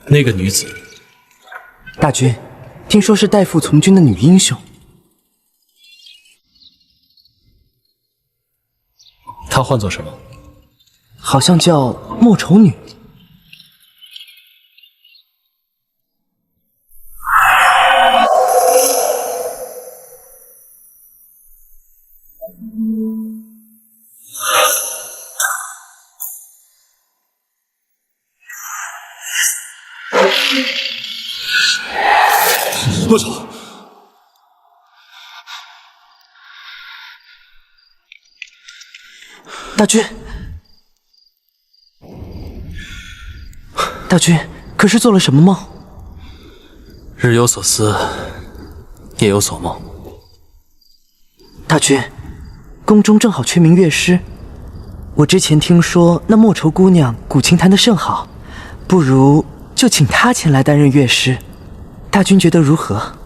那个女子，大军，听说是代父从军的女英雄。她唤作什么？好像叫莫愁女。莫愁，大军，大军，可是做了什么梦？日有所思，夜有所梦。大军，宫中正好缺名乐师。我之前听说那莫愁姑娘古琴弹得甚好，不如就请她前来担任乐师。大军觉得如何？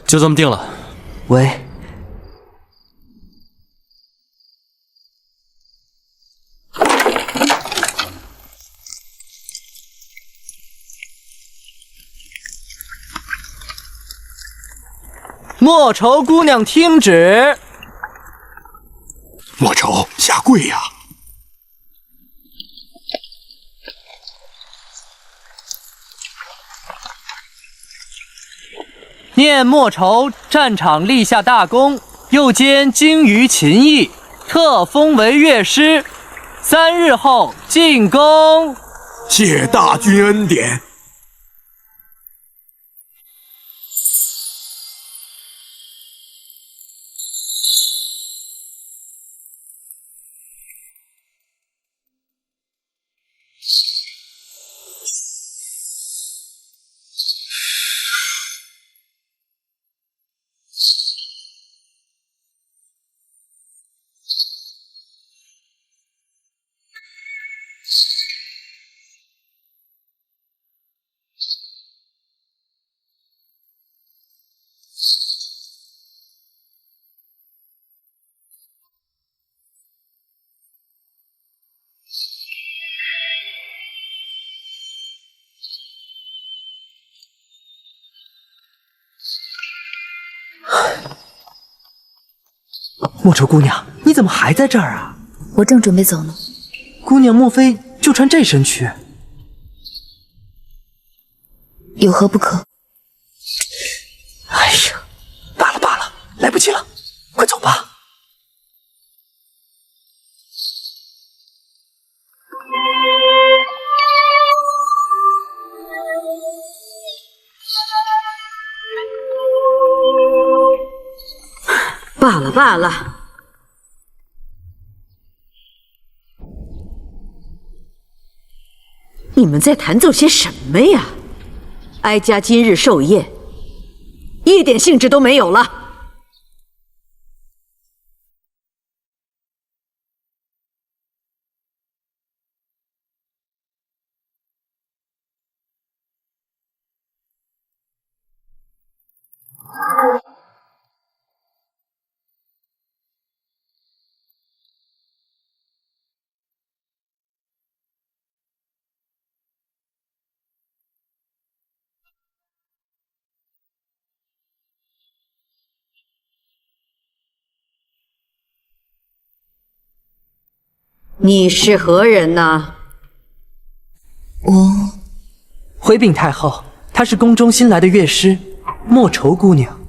就这么定了。喂。莫愁姑娘听旨。莫愁下跪呀！念莫愁战场立下大功，又兼精于琴艺，特封为乐师。3日后进宫。谢大军恩典。莫愁姑娘，你怎么还在这儿啊？我正准备走呢。姑娘莫非就穿这身去？有何不可？哎呀，罢了罢了，来不及了，快走吧。罢了罢了，你们在弹奏些什么呀？哀家今日寿宴，一点兴致都没有了。你是何人呢？我回禀太后，她是宫中新来的乐师，莫愁姑娘。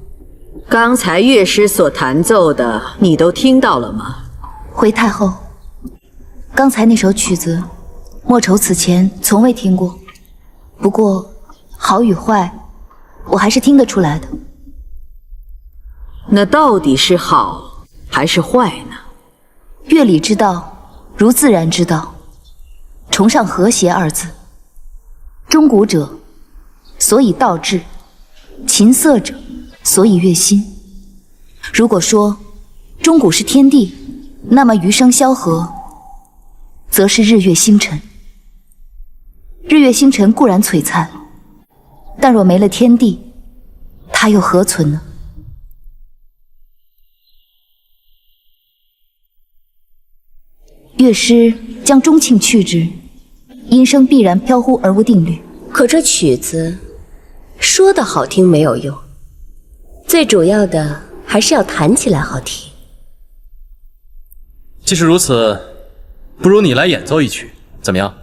刚才乐师所弹奏的，你都听到了吗？回太后，刚才那首曲子，莫愁此前从未听过，不过好与坏，我还是听得出来的。那到底是好还是坏呢？乐理之道如自然之道，崇尚和谐二字。钟鼓者，所以道志；琴瑟者，所以乐心。如果说钟鼓是天地，那么余生萧何则是日月星辰。日月星辰固然璀璨，但若没了天地，它又何存呢？乐师将钟磬去之，音声必然飘忽而无定律。可这曲子说的好听没有用，最主要的还是要弹起来好听。既是如此，不如你来演奏一曲，怎么样？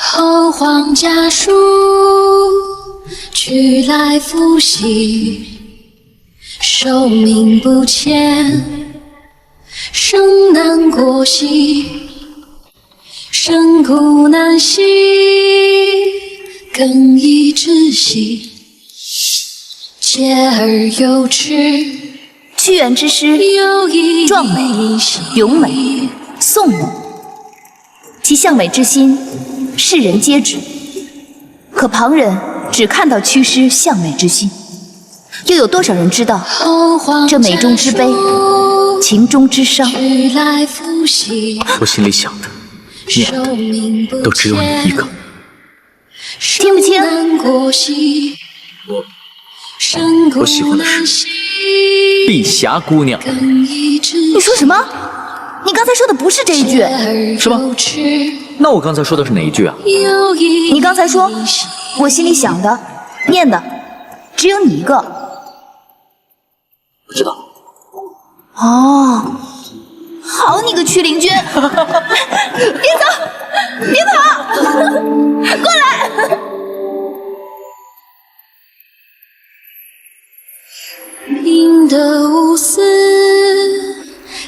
后皇家书，去来复兮，寿命不迁，生难过兮，生苦难兮，更易窒息，嗟而有之。屈原之诗，壮美、咏美、颂美，其向美之心，世人皆知。可旁人只看到屈师向美之心，又有多少人知道这美中之悲，情中之伤？我心里想的、念的，都只有你一个。听不清？我喜欢的是碧霞姑娘。你说什么？你刚才说的不是这一句，是吗？那我刚才说的是哪一句啊？你刚才说，我心里想的、念的，只有你一个。不知道。哦，好你个屈灵君！别走，别跑，过来！应得无私，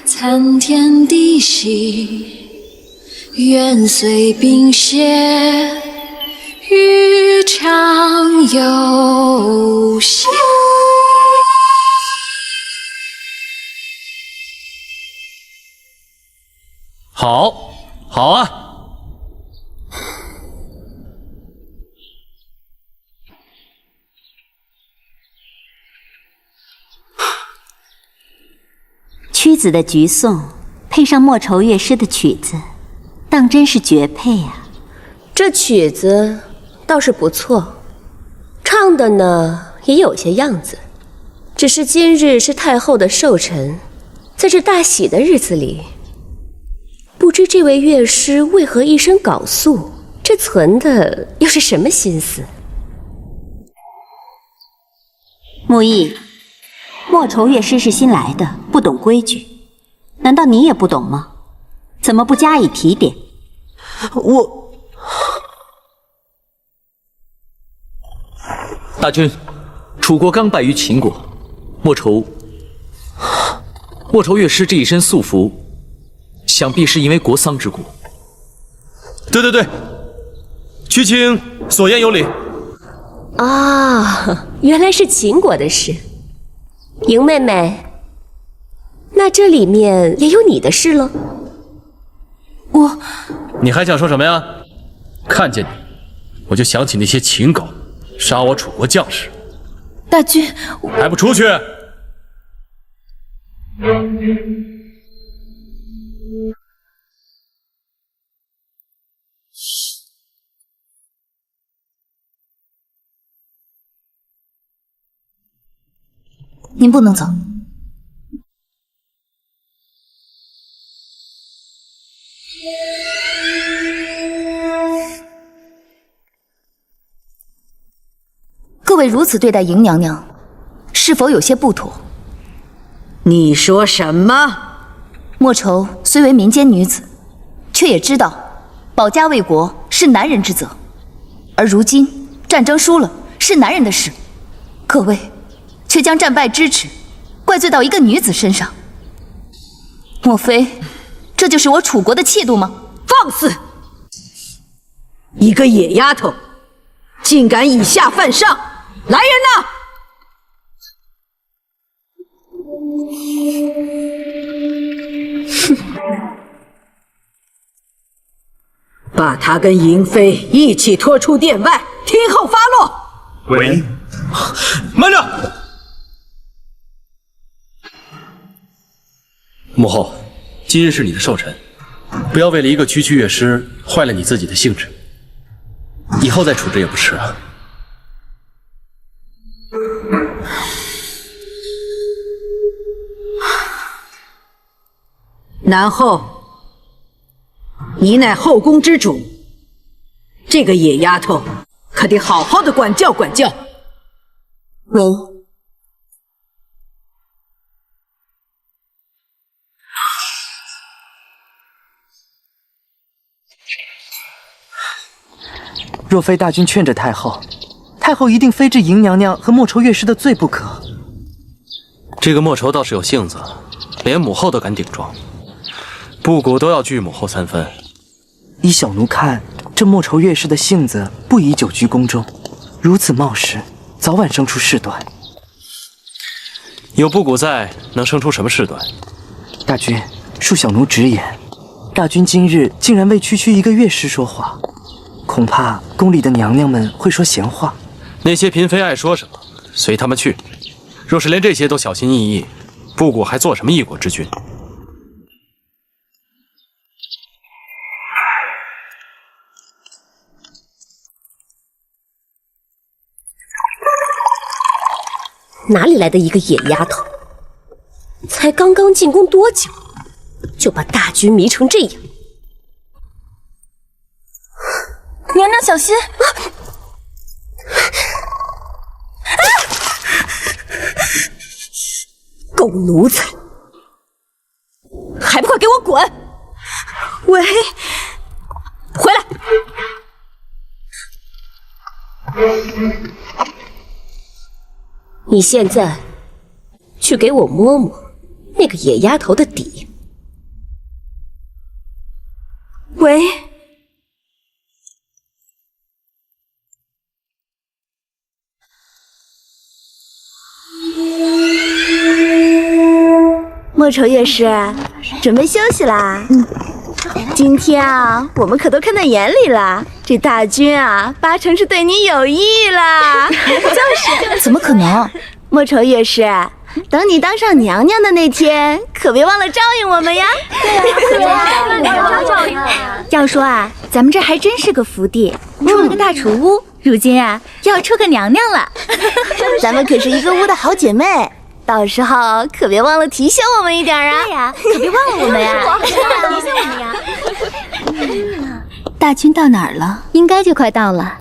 参天地兮，愿随冰歇，欲长游兮。好，好啊！屈子的橘颂配上莫愁乐师的曲子，当真是绝配啊！这曲子倒是不错，唱的呢也有些样子。只是今日是太后的寿辰，在这大喜的日子里，不知这位乐师为何一身缟素，这存的又是什么心思？木易，莫愁乐师是新来的，不懂规矩，难道你也不懂吗？怎么不加以提点？大军，楚国刚败于秦国，莫愁乐师这一身素服，想必是因为国丧之故。对，屈卿所言有理。啊，原来是秦国的事。莹妹妹，那这里面也有你的事了？你还想说什么呀？看见你，我就想起那些秦狗杀我楚国将士。大军，还不出去！您不能走。各位如此对待莹娘娘，是否有些不妥？你说什么？莫愁虽为民间女子，却也知道保家卫国是男人之责，而如今战争输了是男人的事，各位却将战败之耻怪罪到一个女子身上，莫非这就是我楚国的气度吗？放肆！一个野丫头，竟敢以下犯上！来人呐！把他跟嬴妃一起拖出殿外，听候发落。喂，慢着！母后，今日是你的寿辰，不要为了一个区区乐师坏了你自己的兴致，以后再处置也不迟啊。南后，你乃后宫之主，这个野丫头可得好好的管教管教。喂，若非大军劝着太后，太后一定非治嬴娘娘和莫愁乐师的罪不可。这个莫愁倒是有性子，连母后都敢顶撞，布谷都要拒母后3分。依小奴看，这莫愁乐师的性子不宜久居宫中，如此冒失，早晚生出事端。有布谷在，能生出什么事端？大军，恕小奴直言，大军今日竟然为区区一个乐师说话，恐怕宫里的娘娘们会说闲话。那些嫔妃爱说什么，随他们去。若是连这些都小心翼翼，布谷还做什么一国之君？哪里来的一个野丫头？才刚刚进宫多久，就把大军迷成这样？娘娘小心！狗奴才，还不快给我滚！喂，回来！你现在去给我摸摸那个野丫头的底。喂，莫愁乐师，准备休息啦。今天啊，我们可都看在眼里了。这大军啊，8成是对你有意啦。就是，怎么可能？莫愁乐师，等你当上娘娘的那天，可别忘了照应我们呀。对呀，照应。要说啊，咱们这还真是个福地，出了个大储屋，如今啊要出个娘娘了。咱们可是一个屋的好姐妹。到时候可别忘了提醒我们一点啊！对呀，可别忘了我们呀！提醒我们呀！大军到哪儿了？应该就快到了。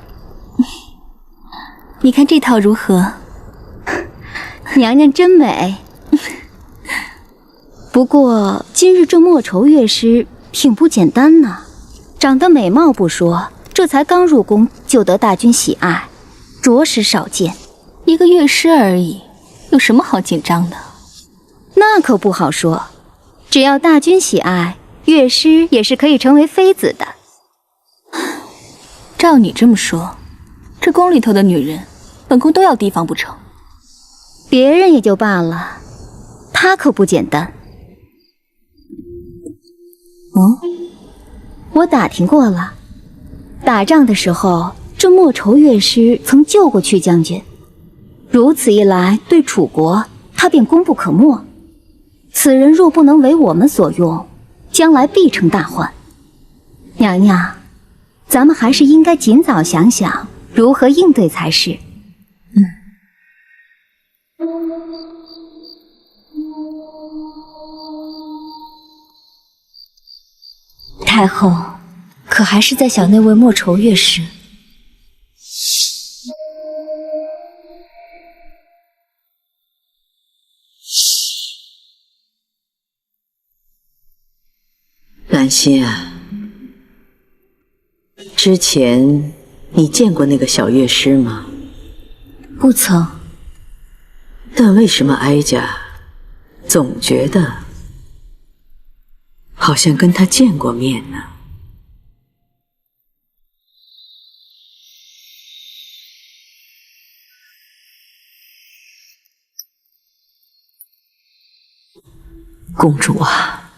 你看这套如何？娘娘真美。不过今日这莫愁乐师挺不简单呢，长得美貌不说，这才刚入宫就得大军喜爱，着实少见。一个乐师而已。有什么好紧张的？那可不好说，只要大军喜爱，乐师也是可以成为妃子的。照你这么说，这宫里头的女人，本宫都要提防不成？别人也就罢了，她可不简单。我打听过了，打仗的时候，这莫愁乐师曾救过曲将军。如此一来，对楚国他便功不可没。此人若不能为我们所用，将来必成大患。娘娘，咱们还是应该尽早想想如何应对才是。太后，可还是在想那位莫愁乐师？安心啊。之前你见过那个小乐师吗？不曾。但为什么哀家总觉得好像跟他见过面呢？公主啊，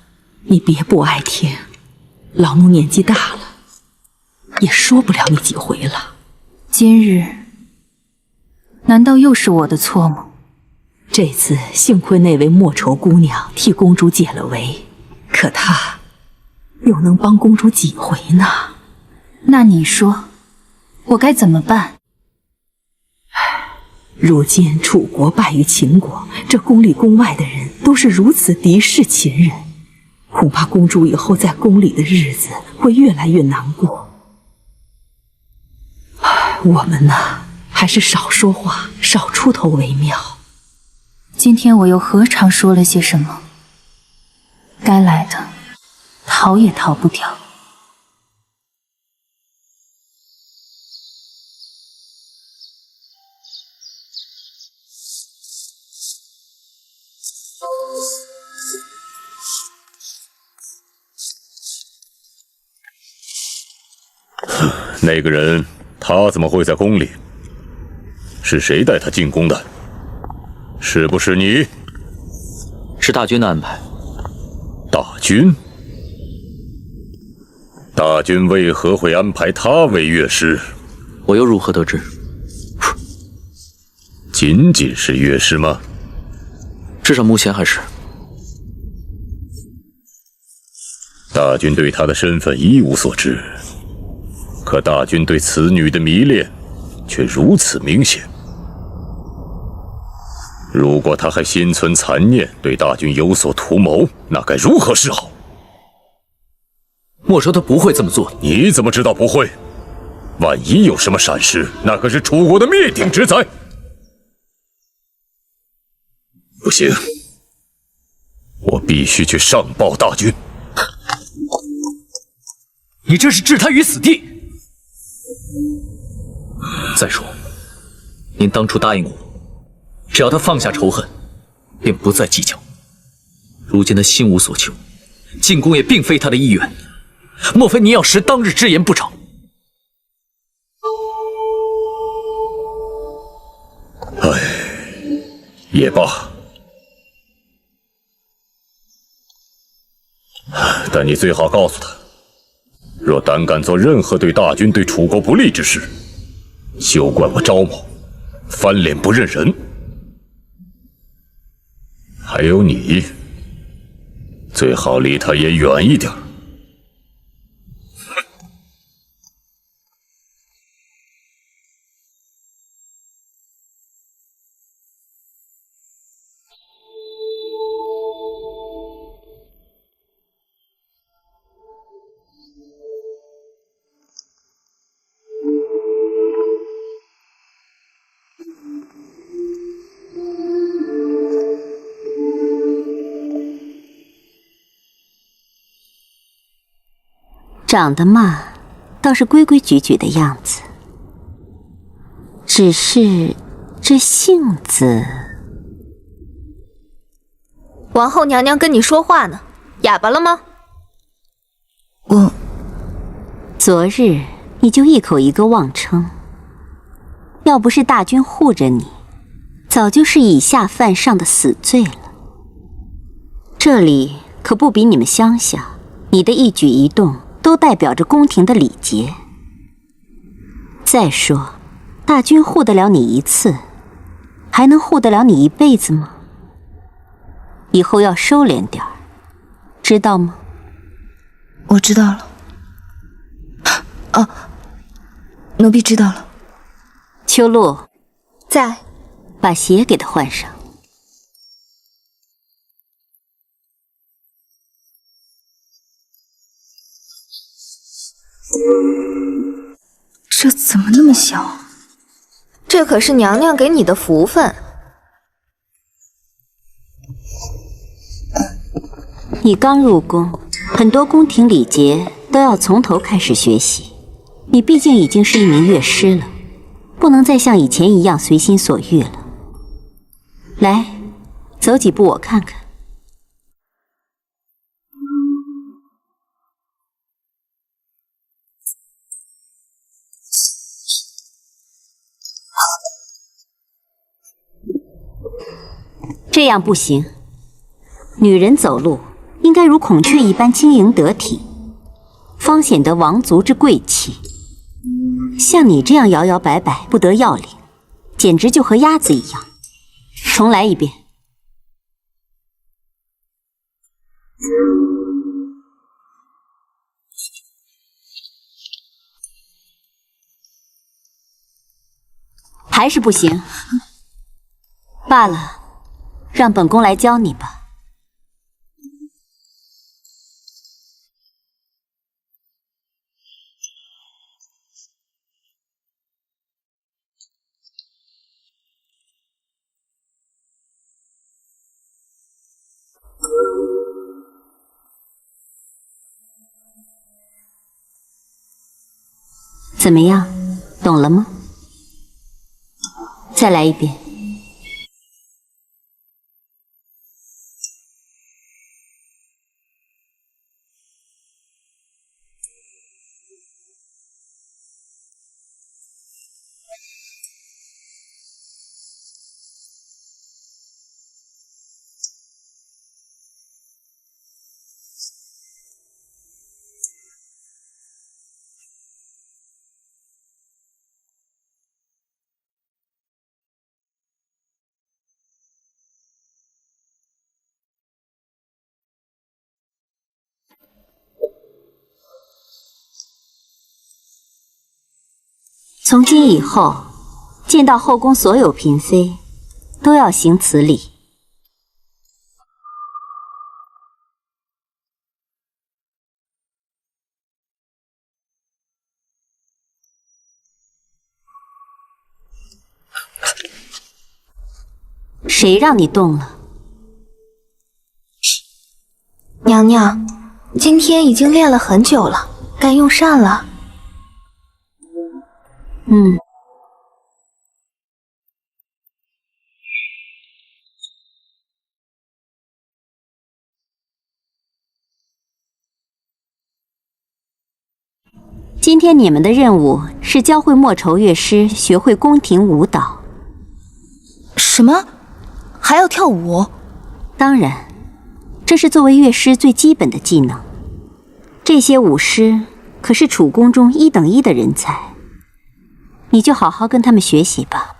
你别不爱听，老奴年纪大了，也说不了你几回了。今日难道又是我的错吗？这次幸亏那位莫愁姑娘替公主解了围，可她又能帮公主几回呢？那你说我该怎么办？如今楚国败于秦国，这宫里宫外的人都是如此敌视秦人，恐怕公主以后在宫里的日子会越来越难过。我们呢，还是少说话，少出头为妙。今天我又何尝说了些什么？该来的，逃也逃不掉。那个人，他怎么会在宫里？是谁带他进宫的？是不是你？是大军的安排。大军？大军为何会安排他为乐师？我又如何得知？仅仅是乐师吗？至少目前还是。大军对他的身份一无所知，可大军对此女的迷恋却如此明显。如果他还心存残念，对大军有所图谋，那该如何是好？莫愁他不会这么做。你怎么知道不会？万一有什么闪失，那可是楚国的灭顶之灾。不行，我必须去上报大军。你这是置他于死地。再说，您当初答应我，只要他放下仇恨，便不再计较。如今他心无所求，进宫也并非他的意愿，莫非您要食当日之言不成？唉，也罢。但你最好告诉他，若胆敢做任何对大军、对楚国不利之事，休怪我招谋，翻脸不认人。还有你，最好离他也远一点。长得嘛，倒是规规矩矩的样子，只是这性子……王后娘娘跟你说话呢，哑巴了吗？昨日你就一口一个妄称，要不是大军护着你，早就是以下犯上的死罪了。这里可不比你们乡下，你的一举一动都代表着宫廷的礼节。再说，大军护得了你一次，还能护得了你一辈子吗？以后要收敛点儿，知道吗？我知道了。哦，奴婢知道了。秋露，在。把鞋给他换上。这怎么那么小？这可是娘娘给你的福分。你刚入宫，很多宫廷礼节都要从头开始学习。你毕竟已经是一名乐师了，不能再像以前一样随心所欲了。来，走几步我看看。这样不行，女人走路应该如孔雀一般轻盈得体，方显得王族之贵气。像你这样摇摇摆摆不得要领，简直就和鸭子一样。重来一遍。还是不行。罢了，让本宫来教你吧。怎么样，懂了吗？再来一遍。从今以后，见到后宫所有嫔妃，都要行此礼。谁让你动了？娘娘，今天已经练了很久了，该用膳了。今天你们的任务是教会莫愁乐师学会宫廷舞蹈。什么？还要跳舞？当然，这是作为乐师最基本的技能。这些舞狮可是楚宫中1等1的人才，你就好好跟他们学习吧。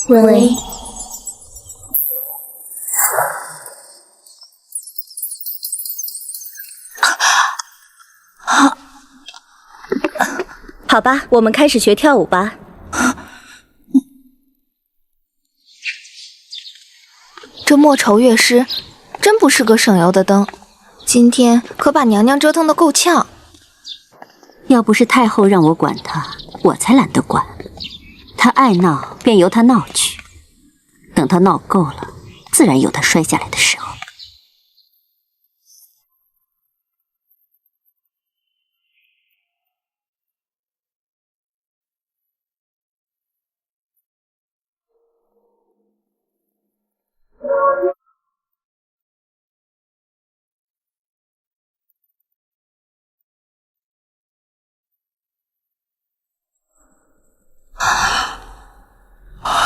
喂。好吧，我们开始学跳舞吧。这莫愁乐师真不是个省油的灯，今天可把娘娘折腾得够呛。要不是太后让我管他，我才懒得管。他爱闹便由他闹去，等他闹够了，自然有他摔下来的时候。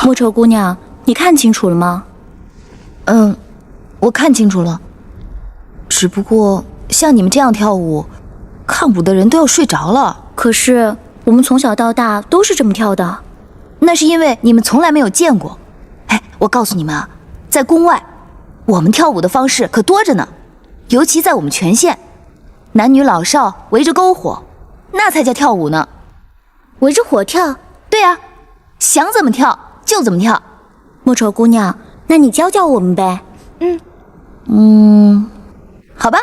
莫愁姑娘，你看清楚了吗？我看清楚了。只不过像你们这样跳舞，看舞的人都要睡着了。可是我们从小到大都是这么跳的。那是因为你们从来没有见过。哎，我告诉你们啊，在宫外，我们跳舞的方式可多着呢。尤其在我们全县，男女老少围着篝火，那才叫跳舞呢。围着火跳？对啊，想怎么跳就怎么跳。莫愁姑娘，那你教教我们呗。好吧。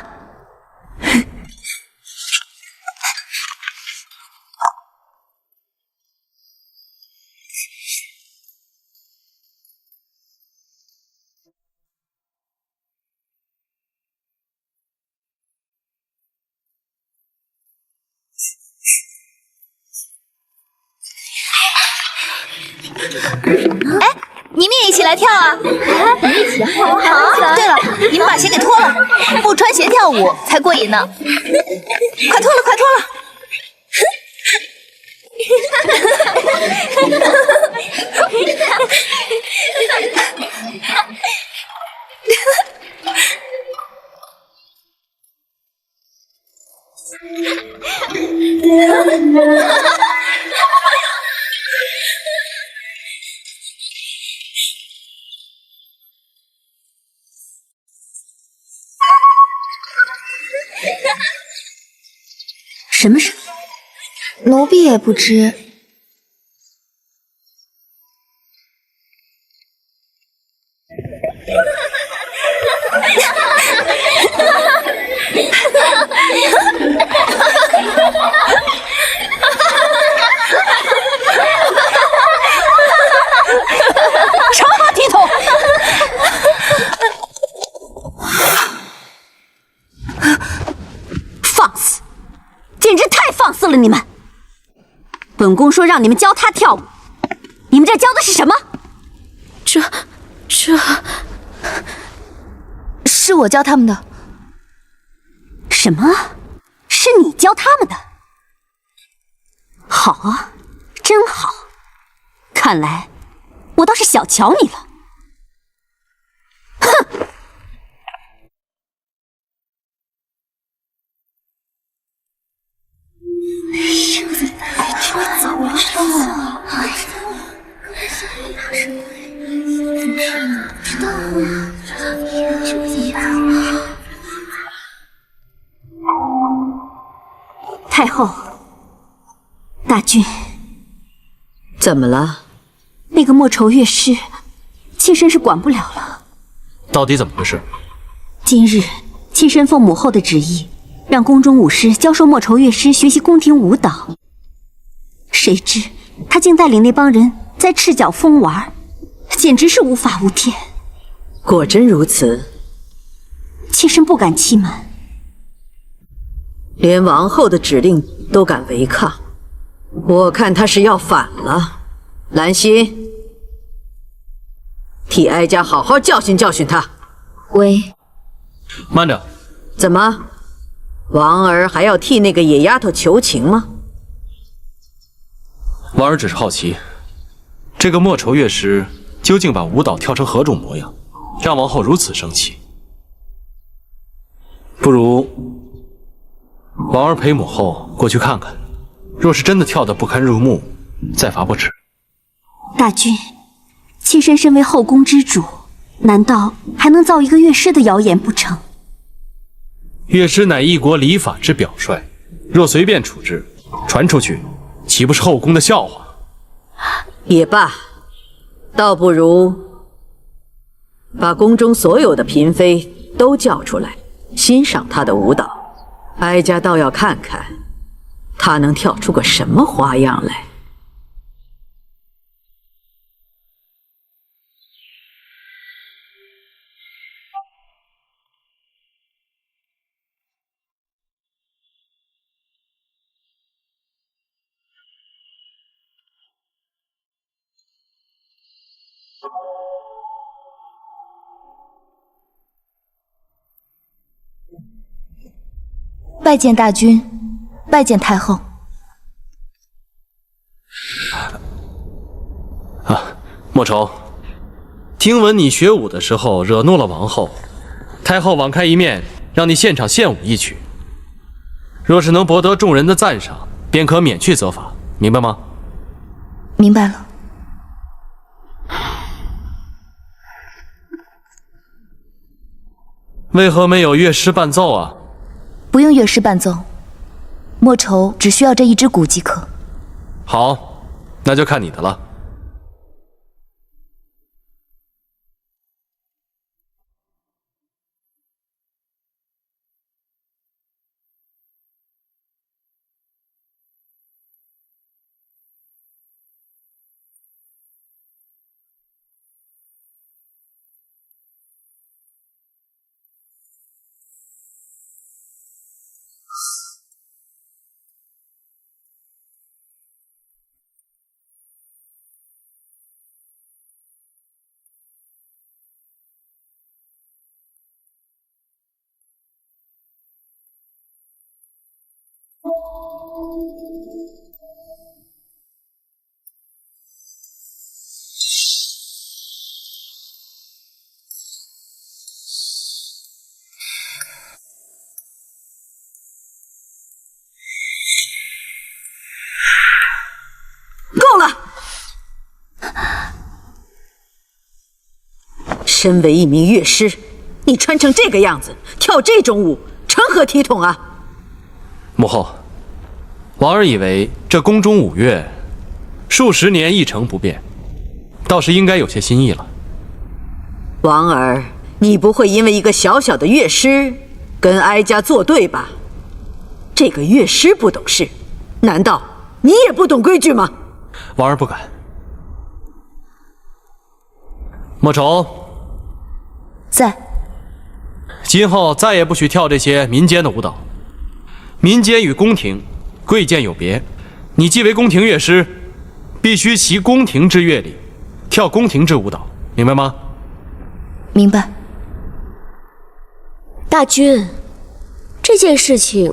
哎，你们也一起来跳啊！一起好啊！对了，你们把鞋给脱了，不穿鞋跳舞才过瘾呢。快脱了，快脱了！什么事？奴婢也不知。成何体统！放肆！简直太放肆了！你们，本宫说让你们教他跳舞，你们这教的是什么？这是我教他们的。什么？是你教他们的？好啊，真好。看来我倒是小瞧你了。哼！太后，大君，怎么了？那个莫愁乐师，妾身是管不了了。到底怎么回事？今日妾身奉母后的旨意，让宫中舞狮教授莫愁乐师学习宫廷舞蹈。谁知他竟带领那帮人在赤脚疯玩，简直是无法无天。果真如此？妾身不敢欺瞒。连王后的指令都敢违抗，我看他是要反了。兰心，替哀家好好教训教训他。喂，慢着，怎么，王儿还要替那个野丫头求情吗？王儿只是好奇，这个莫愁乐师究竟把舞蹈跳成何种模样，让王后如此生气？不如王儿陪母后过去看看，若是真的跳得不堪入目，再罚不迟。大君，妾身身为后宫之主，难道还能造一个乐师的谣言不成？乐师乃一国礼法之表率，若随便处置，传出去，岂不是后宫的笑话？也罢，倒不如把宫中所有的嫔妃都叫出来，欣赏她的舞蹈。哀家倒要看看，她能跳出个什么花样来。拜见大君，拜见太后。莫愁，听闻你学舞的时候惹怒了王后，太后网开一面，让你现场献舞一曲。若是能博得众人的赞赏，便可免去责罚，明白吗？明白了。为何没有乐师伴奏啊？不用乐师伴奏，莫愁只需要这一支鼓即可。好，那就看你的了。身为一名乐师，你穿成这个样子，跳这种舞，成何体统啊？母后，王儿以为这宫中舞乐数十年一成不变，倒是应该有些新意了。王儿，你不会因为一个小小的乐师跟哀家作对吧？这个乐师不懂事，难道你也不懂规矩吗？王儿不敢。莫愁在。今后再也不许跳这些民间的舞蹈。民间与宫廷贵贱有别，你既为宫廷乐师，必须习宫廷之乐理，跳宫廷之舞蹈，明白吗？明白。大君，这件事情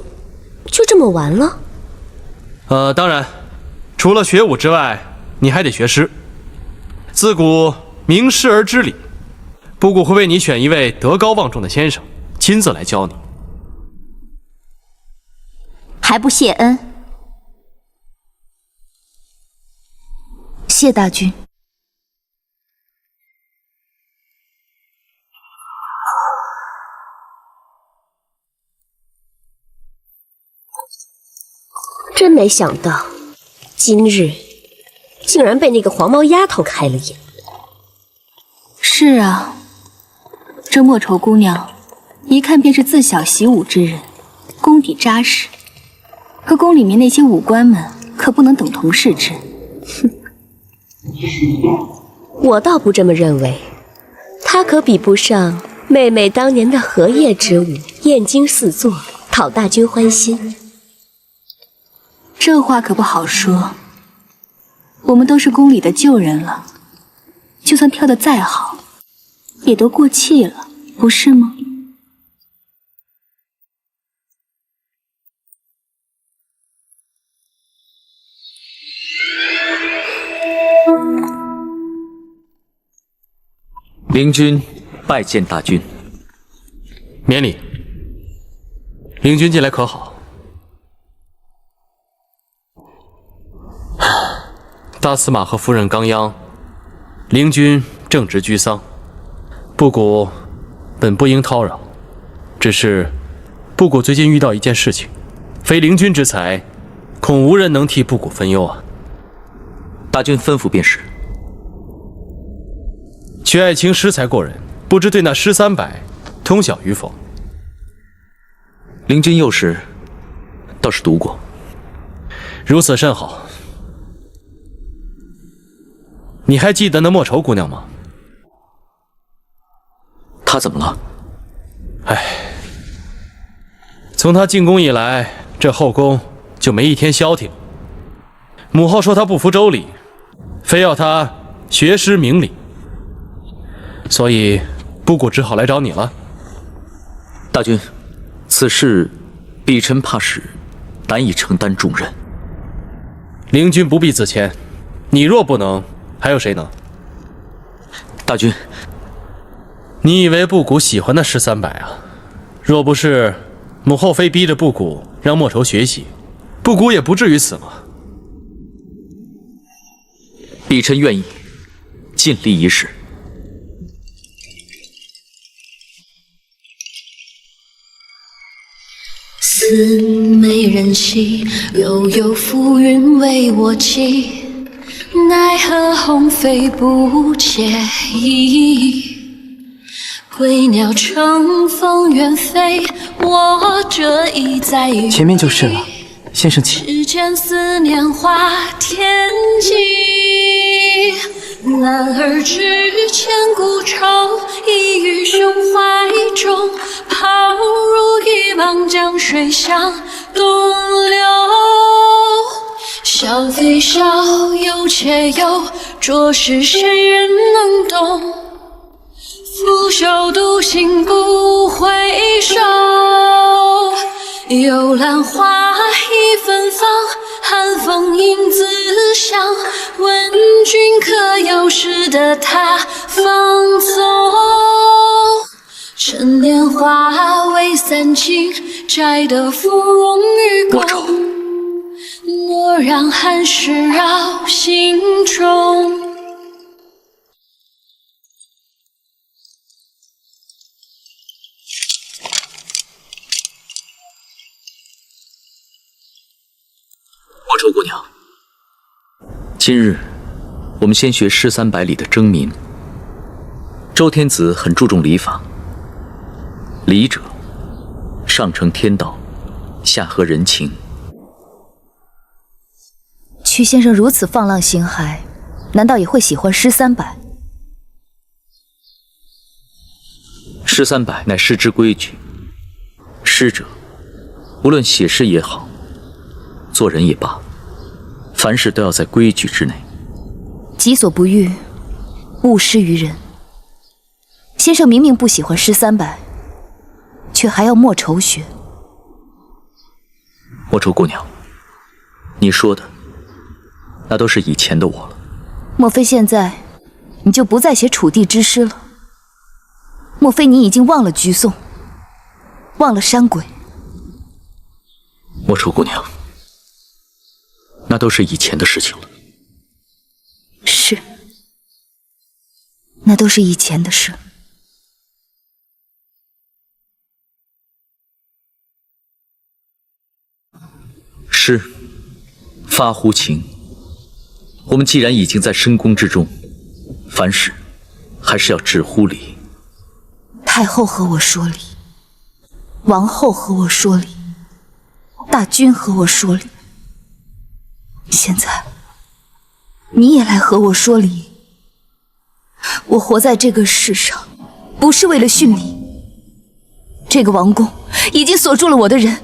就这么完了？当然，除了学武之外，你还得学诗。自古明师而知礼，布谷会为你选一位德高望重的先生，亲自来教你。还不谢恩？谢大君。真没想到，今日竟然被那个黄毛丫头开了眼。是啊，这莫愁姑娘一看便是自小习武之人，功底扎实，和宫里面那些武官们可不能等同视之。哼，我倒不这么认为，她可比不上妹妹当年的荷叶之舞，燕京四座，讨大君欢心。这话可不好说，我们都是宫里的旧人了，就算跳得再好，也都过气了，不是吗？灵君拜见大君。免礼。灵君近来可好？大司马和夫人刚央，灵君正值居丧，布谷本不应叨扰，只是布谷最近遇到一件事情，非灵君之才，恐无人能替布谷分忧啊。大君吩咐便是。曲爱卿诗才过人，不知对那诗300通晓与否？灵君幼时倒是读过。如此甚好。你还记得那莫愁姑娘吗？她怎么了？唉，从她进宫以来，这后宫就没一天消停。母后说她不服周礼，非要她学诗明理，所以布谷只好来找你了。大君，此事鄙臣怕是难以承担重任。灵君不必自谦，你若不能，还有谁能？大君，你以为布谷喜欢那诗300啊？若不是母后非逼着布谷让莫愁学习，布谷也不至于死嘛。鄙臣愿意尽力一试。似美人兮，悠悠浮云为我寄。奈何鸿飞不介意，归鸟乘风远飞，我这一载羽。前面就是了，先生请。只见思念化天际，男儿只牵故愁，已于胸怀中，抛入一汪江水向东流。笑非笑，忧且忧，着实谁人能懂？拂袖独行不回首，幽兰花已芬芳，寒风影自响。问君可有识得他芳踪？趁年华为散尽，摘得芙蓉与共。莫让寒事扰心中。莫愁姑娘，今日我们先学诗300里的征民。周天子很注重礼法，礼者，上承天道，下合人情。曲先生如此放浪形骸，难道也会喜欢诗300？诗300乃诗之规矩，诗者，无论写诗也好，做人也罢，凡事都要在规矩之内。己所不欲，勿施于人。先生明明不喜欢诗300，却还要莫愁学。莫愁姑娘，你说的那都是以前的我了。莫非现在你就不再写楚地之诗了？莫非你已经忘了居颂，忘了山鬼？莫愁姑娘，那都是以前的事情了。是，那都是以前的事。诗发乎情，我们既然已经在深宫之中，凡事还是要止乎礼。太后和我说理，王后和我说理，大军和我说理，现在你也来和我说理。我活在这个世上，不是为了训礼。这个王宫已经锁住了我的人，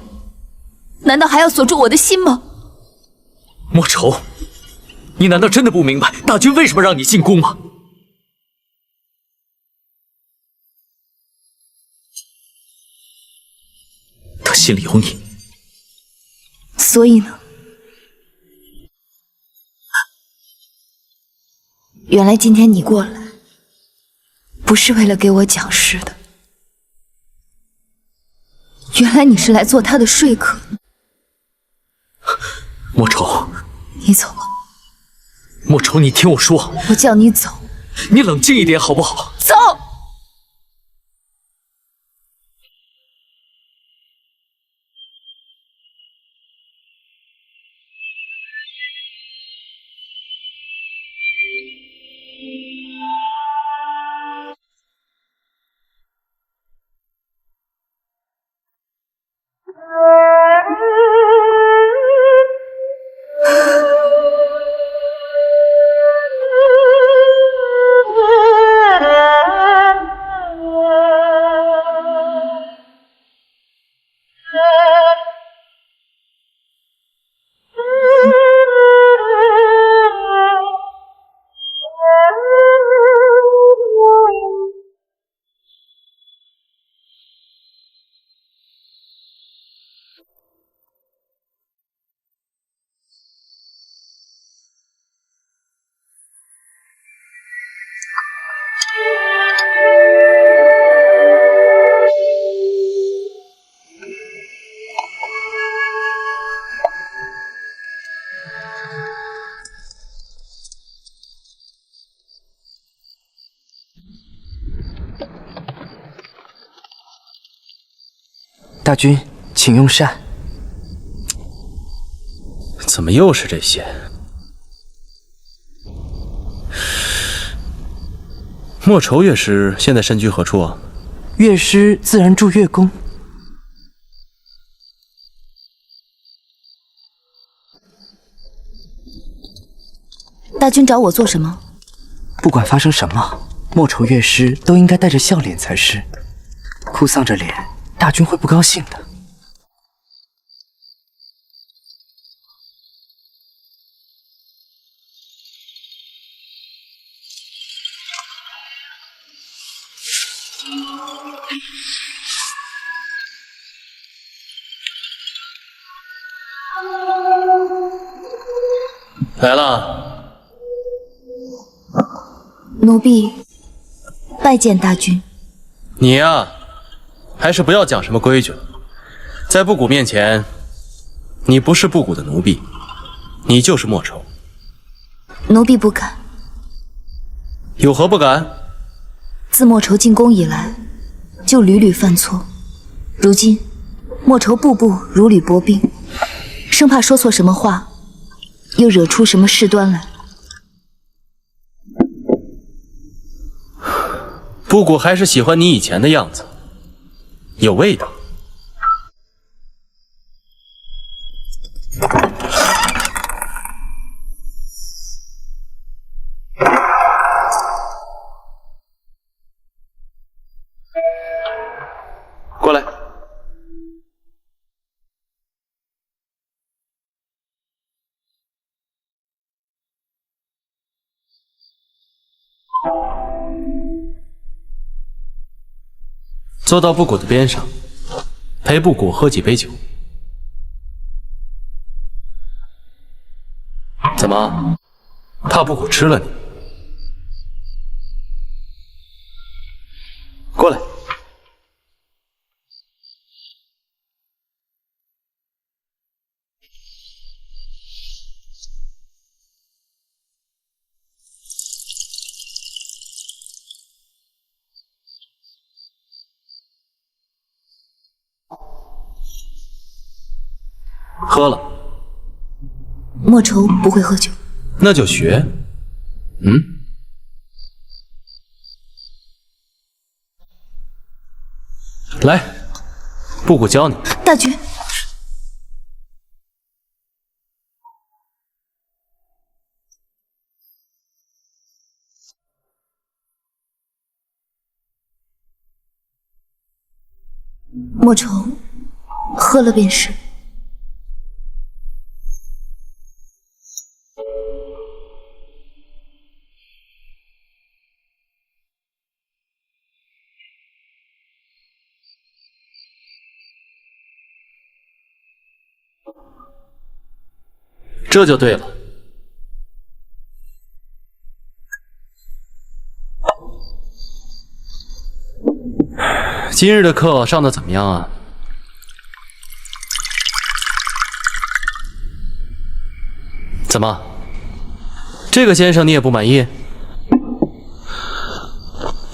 难道还要锁住我的心吗？莫愁，你难道真的不明白大军为什么让你进宫吗？他心里有你。所以呢？原来今天你过来，不是为了给我讲诗的，原来你是来做他的说客。莫愁，你走吧。莫愁，你听我说，我叫你走。你冷静一点好不好？走。大军，请用膳。怎么又是这些？莫愁乐师现在身居何处啊？乐师自然住乐宫。大军找我做什么？不管发生什么，莫愁乐师都应该带着笑脸才是。哭丧着脸，大军会不高兴的。来了。奴婢拜见大军。你呀，还是不要讲什么规矩了。在布谷面前，你不是布谷的奴婢，你就是莫愁。奴婢不敢。有何不敢？自莫愁进宫以来，就屡屡犯错。如今莫愁步步如履薄冰，生怕说错什么话，又惹出什么事端来？布谷还是喜欢你以前的样子，有味道。过来。坐到布谷的边上，陪布谷喝几杯酒。怎么，怕布谷吃了你？过来。喝了。莫愁不会喝酒，那就学。来，布谷教你。大军，莫愁，喝了便是。这就对了。今日的课上的怎么样啊？怎么，这个先生你也不满意？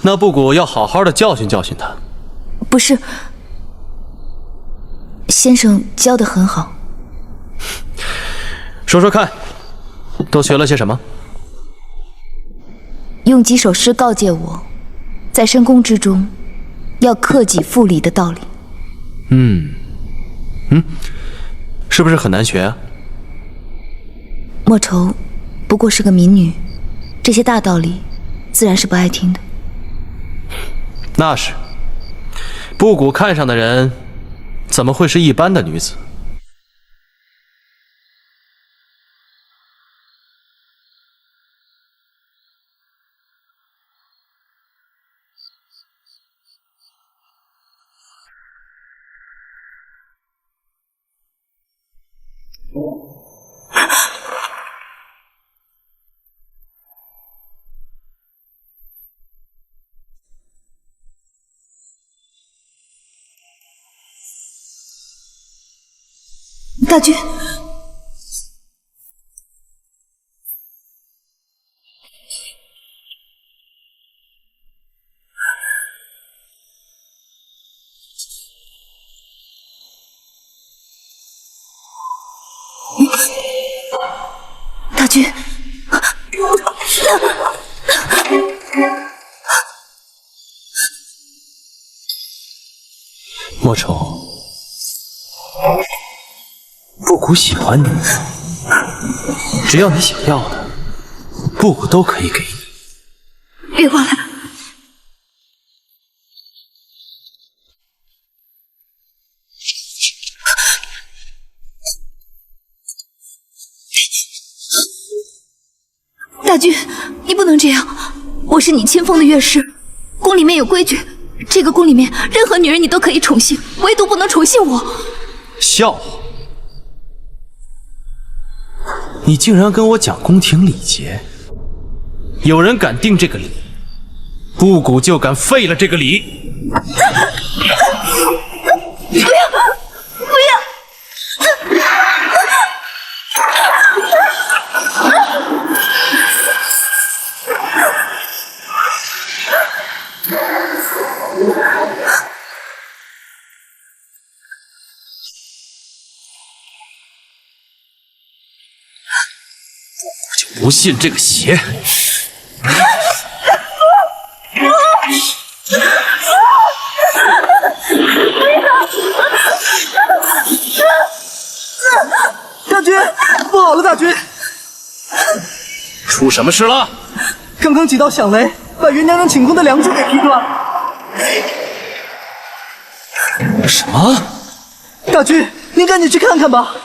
那布谷要好好的教训教训他。不是，先生教得很好。说说看，都学了些什么？用几首诗告诫我，在深宫之中要克己复礼的道理。是不是很难学啊？莫愁不过是个民女，这些大道理自然是不爱听的。那是，布谷看上的人怎么会是一般的女子？大军，大军，莫愁，布谷喜欢你，只要你想要的，布谷都可以给你。别过来！大军，你不能这样！我是你亲封的乐师，宫里面有规矩，这个宫里面任何女人你都可以宠幸，唯独不能宠幸我。笑话！你竟然跟我讲宫廷礼节，有人敢定这个礼，布谷就敢废了这个礼。不要！不要！就不信这个邪！大军，不好了，大军！出什么事了？刚刚几道响雷把袁娘娘寝宫的梁柱给劈断。什么？大军，您赶紧去看看吧。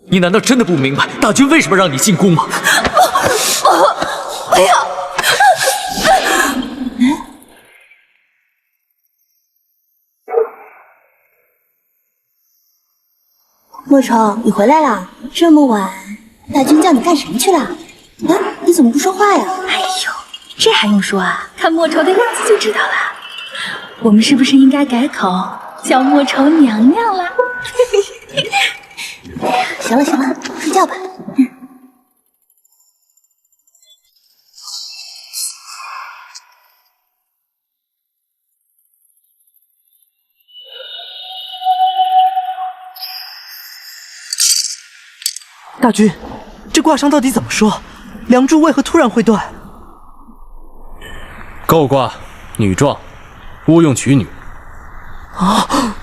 你难道真的不明白大军为什么让你进宫吗？不要！莫愁，你回来了？这么晚，大军叫你干什么去了？啊，你怎么不说话呀？哎呦，这还用说啊？看莫愁的样子就知道了。我们是不是应该改口叫莫愁娘娘了？行了行了，睡觉吧。大军，这卦象到底怎么说？梁柱为何突然会断？构卦，女壮，乌用娶女。啊！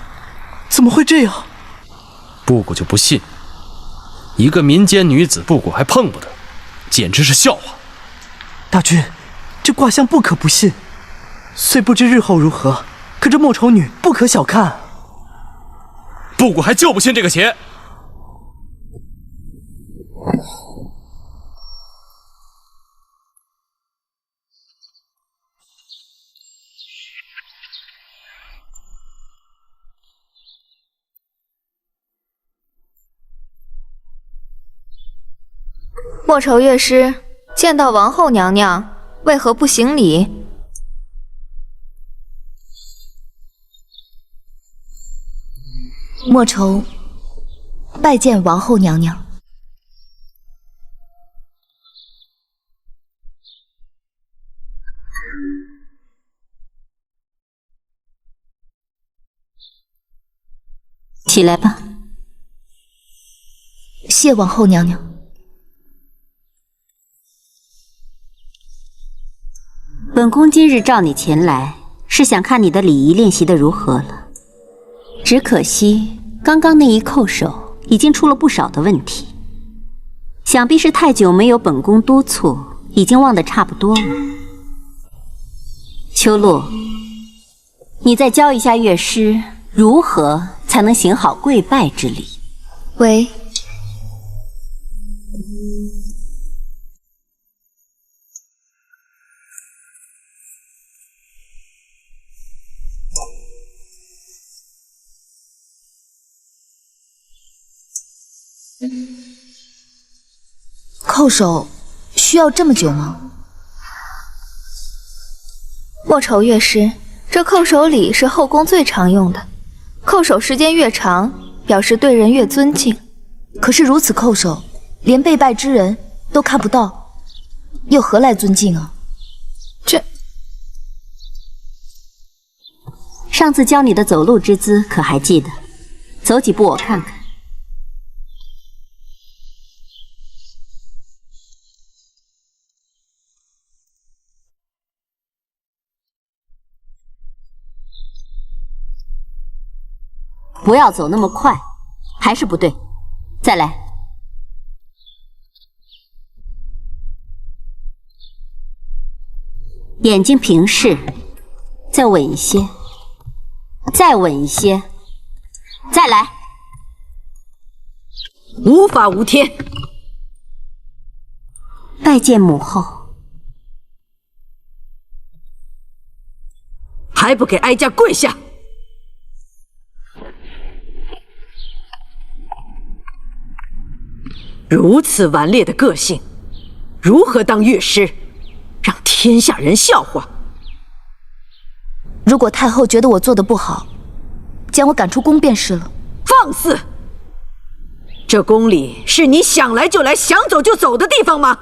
怎么会这样？布谷就不信，一个民间女子布谷还碰不得，简直是笑话。大军，这卦象不可不信。虽不知日后如何，可这莫愁女不可小看。布谷还就不信这个邪。莫愁乐师见到王后娘娘，为何不行礼？莫愁拜见王后娘娘。起来吧。谢王后娘娘。本宫今日召你前来，是想看你的礼仪练习的如何了。只可惜刚刚那一叩首已经出了不少的问题，想必是太久没有本宫督促，已经忘得差不多了。秋露，你再教一下乐师如何才能行好跪拜之礼。喂。叩首需要这么久吗？莫愁乐师，这叩首礼是后宫最常用的，叩首时间越长，表示对人越尊敬。可是如此叩首，连被拜之人都看不到，又何来尊敬啊？这上次教你的走路之姿可还记得？走几步我看看。不要走那么快，还是不对，再来。眼睛平视，再稳一些，再稳一些，再来。无法无天。拜见母后。还不给哀家跪下！如此顽劣的个性，如何当乐师，让天下人笑话？如果太后觉得我做的不好，将我赶出宫便是了。放肆！这宫里是你想来就来、想走就走的地方吗？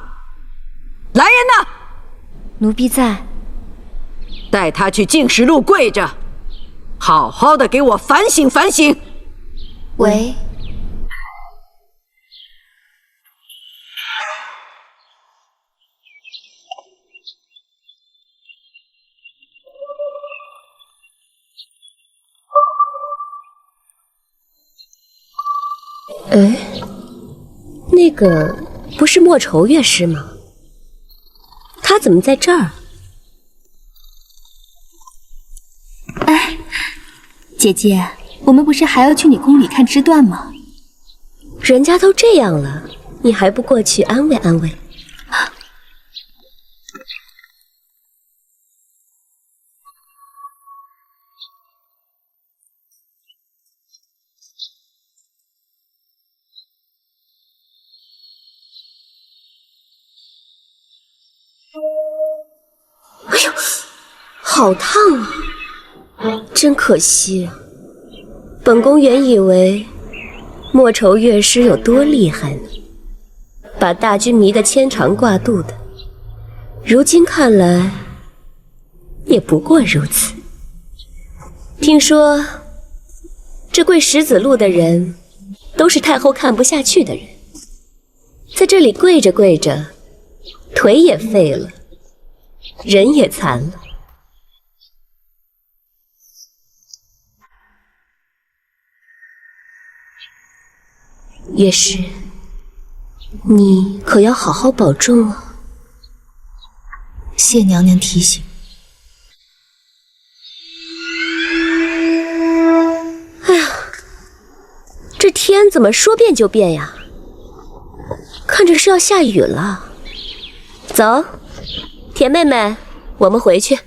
来人呐！奴婢在。带他去净石路跪着，好好的给我反省反省。喂。那个不是莫愁乐师吗？他怎么在这儿？哎，姐姐，我们不是还要去你宫里看枝段吗？人家都这样了，你还不过去安慰安慰？哎呦，好烫啊！真可惜啊，本宫原以为莫愁乐师有多厉害呢，把大军迷得牵肠挂肚的，如今看来也不过如此。听说这跪石子路的人都是太后看不下去的人，在这里跪着跪着，腿也废了，人也残了。乐师，你可要好好保重啊！谢娘娘提醒。哎呀，这天怎么说变就变呀？看着是要下雨了。走，田妹妹，我们回去。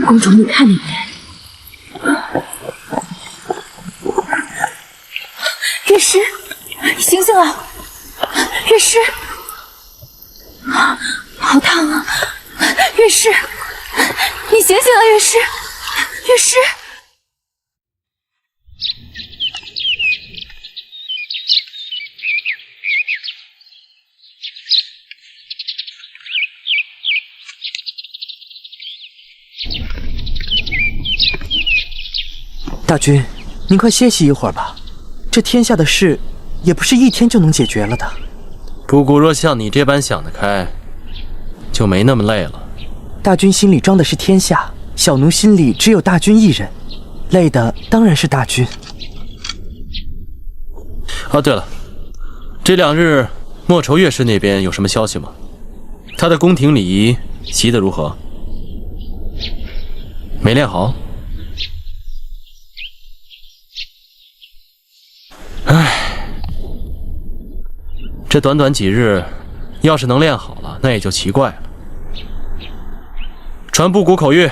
公主，你看那边，乐师，你醒醒啊！乐师，好烫啊！乐师，你醒醒啊！乐师，乐师。大君，您快歇息一会儿吧。这天下的事，也不是一天就能解决了的。布谷若像你这般想得开，就没那么累了。大君心里装的是天下，小奴心里只有大君一人，累的当然是大君。哦，对了，这2日莫愁乐师那边有什么消息吗？他的宫廷礼仪习得如何？没练好？唉，这短短几日，要是能练好了，那也就奇怪了。传布谷口谕，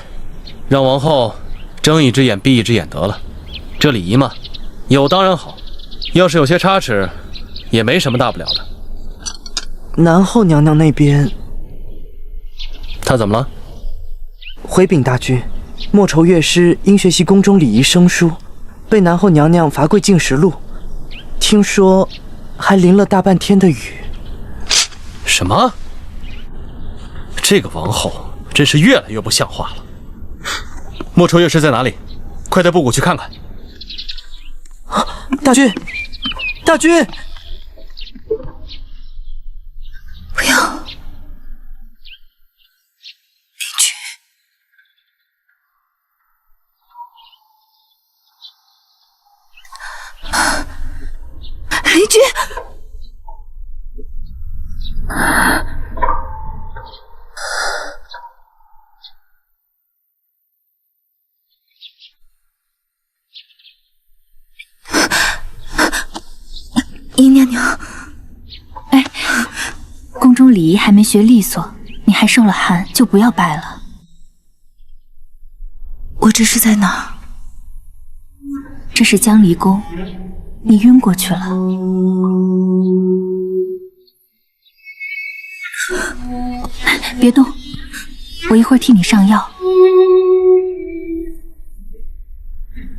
让王后睁一只眼闭一只眼得了。这礼仪嘛，有当然好，要是有些差池，也没什么大不了的。南后娘娘那边，她怎么了？回禀大君，莫愁乐师因学习宫中礼仪生疏，被南后娘娘罚跪禁食录，听说还淋了大半天的雨。什么？这个王后真是越来越不像话了。莫愁乐师在哪里？快带布谷去看看。大君，大君！不要！离君！姨娘娘，哎，宫中礼仪还没学利索，你还受了寒，就不要拜了。我这是在哪儿？这是江离宫，你晕过去了。别动，我一会儿替你上药。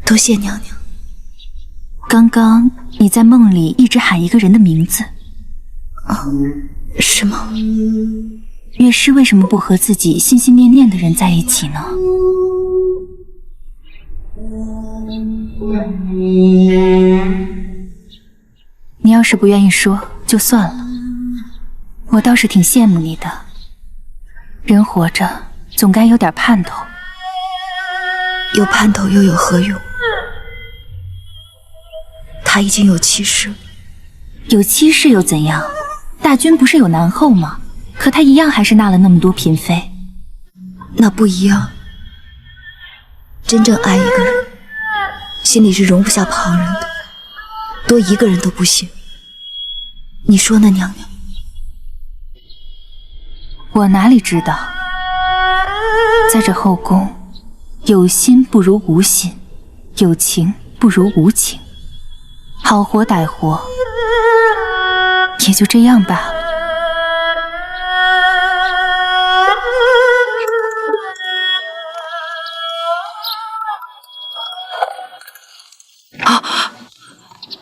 多谢娘娘。刚刚你在梦里一直喊一个人的名字。是吗？乐师为什么不和自己心心念念的人在一起呢？你要是不愿意说，就算了。我倒是挺羡慕你的，人活着总该有点盼头。有盼头又有何用？他已经有妻室了。有妻室又怎样？大军不是有男后吗？可他一样还是纳了那么多嫔妃。那不一样。真正爱一个人，心里是容不下旁人的，多一个人都不行。你说呢，娘娘？我哪里知道，在这后宫，有心不如无心，有情不如无情，好活歹活，也就这样罢了。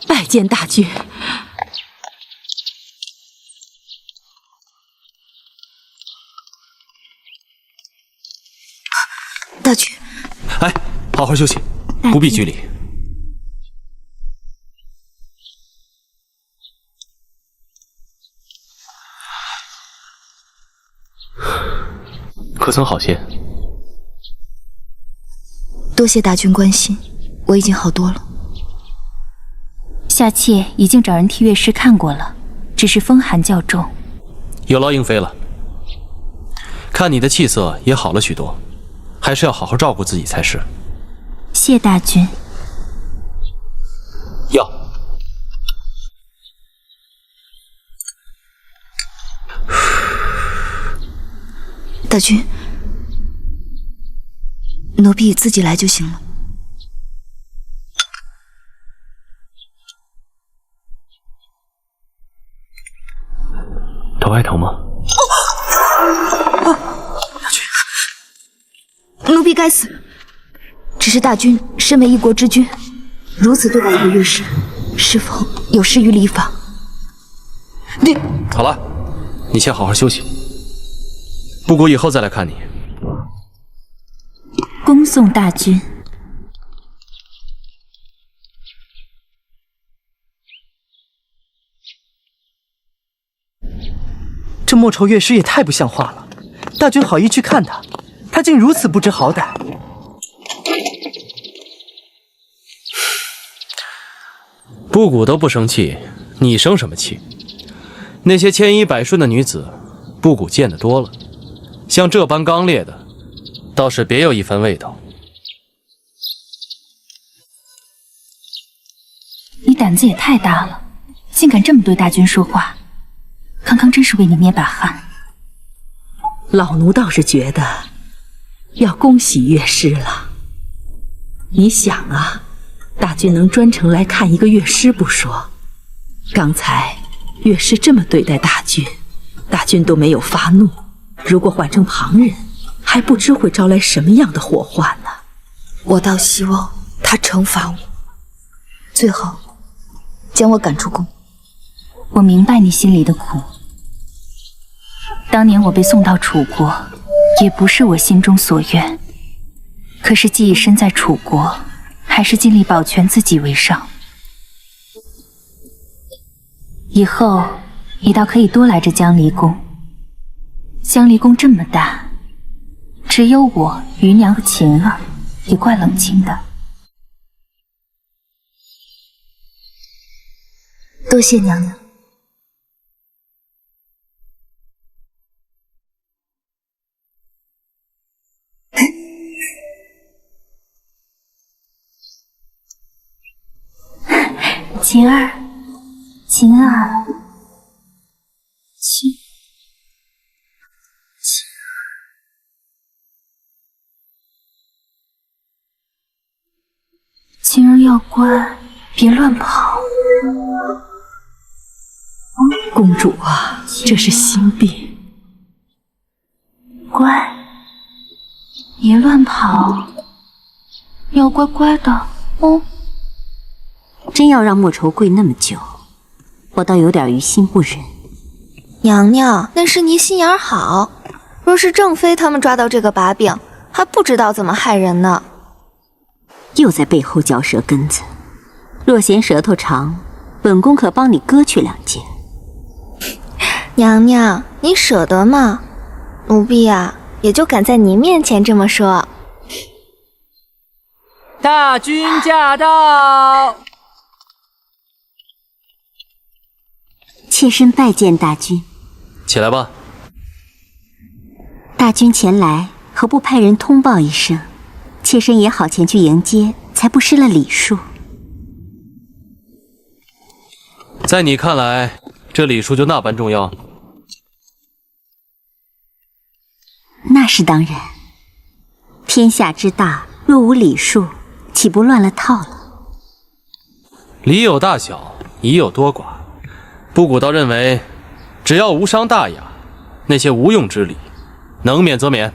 拜见大君。大君，哎，好好休息，不必拘礼。可曾好些？多谢大君关心，我已经好多了。夏妾已经找人替乐师看过了，只是风寒较重。有劳英妃了。看你的气色也好了许多，还是要好好照顾自己才是。谢大君。药。大君，奴婢自己来就行了。头还疼吗？大君，奴婢该死。只是大君身为一国之君，如此对待一个乐师，是否有失于礼法？你好了，你先好好休息，不谷以后再来看你。恭送大君。这莫愁乐师也太不像话了，大君好意去看他，他竟如此不知好歹。不谷都不生气，你生什么气？那些千依百顺的女子，不谷见得多了，像这般刚烈的，倒是别有一番味道。你胆子也太大了，竟敢这么对大君说话，康康真是为你捏把汗。老奴倒是觉得要恭喜乐师了。你想啊，大军能专程来看一个乐师不说，刚才乐师这么对待大军，大军都没有发怒。如果换成旁人，还不知会招来什么样的祸患呢。我倒希望他惩罚我，最后将我赶出宫。我明白你心里的苦。当年我被送到楚国，也不是我心中所愿。可是既已身在楚国，还是尽力保全自己为上。以后你倒可以多来这江离宫。江离宫这么大，只有我、余娘和晴儿，也怪冷清的。多谢娘娘。晴儿，晴儿，晴儿要乖，别乱跑。公主啊，这是心病。乖，别乱跑，要乖乖的哦。真要让莫愁跪那么久，我倒有点于心不忍。娘娘，那是你心眼好。若是正妃他们抓到这个把柄，还不知道怎么害人呢。又在背后嚼舌根子，若嫌舌头长，本宫可帮你割去2截。娘娘，你舍得吗？奴婢啊，也就敢在你面前这么说。大军驾到！妾身拜见大军。起来吧。大军前来，何不派人通报一声？妾身也好前去迎接，才不失了礼数。在你看来，这礼数就那般重要？那是当然。天下之大，若无礼数，岂不乱了套了？礼有大小，仪有多寡。布谷倒认为，只要无伤大雅，那些无用之礼，能免则免。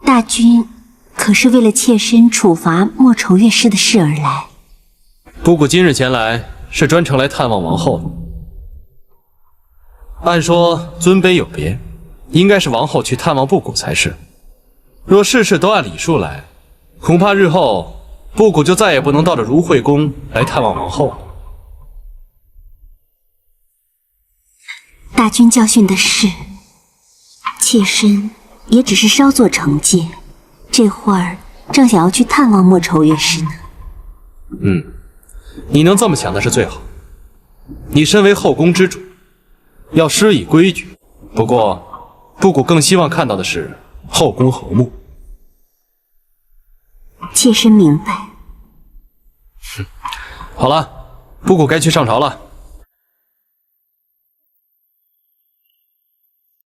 大军可是为了妾身处罚莫愁乐师的事而来。布谷今日前来，是专程来探望王后的。按说尊卑有别，应该是王后去探望布谷才是。若事事都按礼数来，恐怕日后布谷就再也不能到这如惠宫来探望王后了。大军教训的是，妾身也只是稍作惩戒，这会儿正想要去探望莫愁乐师呢。你能这么想那是最好。你身为后宫之主，要施以规矩。不过，布谷更希望看到的是后宫和睦。妾身明白。好了，布谷该去上朝了。